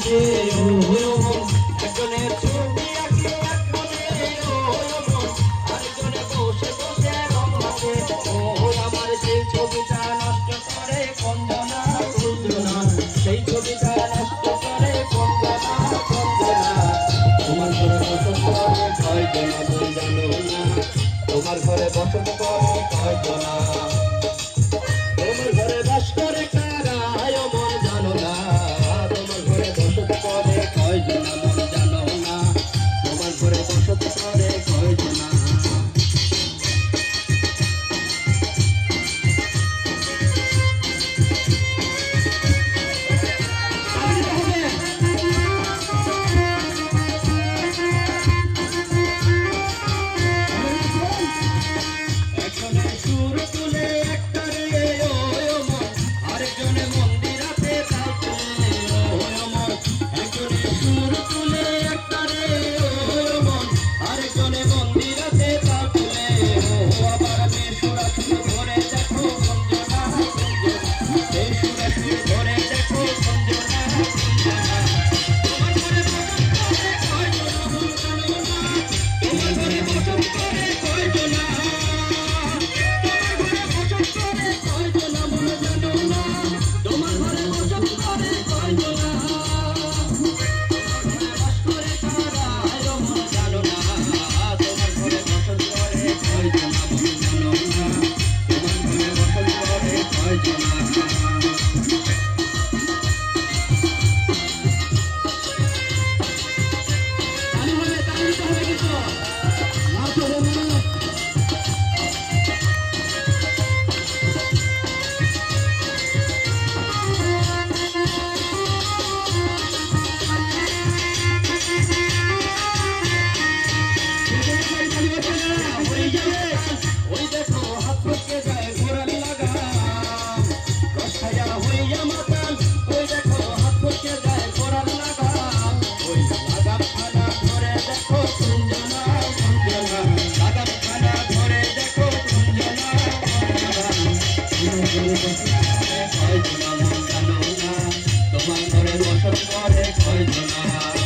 আছে একজনের ছবি আঁকে এক মনে আরেকজনে বসে বসে রং মাখে আমার সেই ছবিটা নষ্ট করে কঞ্জনা কুঞ্জনা সেই ছবিটা নষ্ট করে কঞ্জনা কঞ্জনা তোমার ঘরে বসত করে কয়জনা বই জানো না তোমার ঘরে বসত করে কয়জনা তোমার ঘরে বাস করে কারা মন জানো না তোমার ঘরে বসত করে কয়জনা মন জানো না তোমার ঘরে বসত করে কয়জনা তোমার ঘরে বসত করে কয়জনা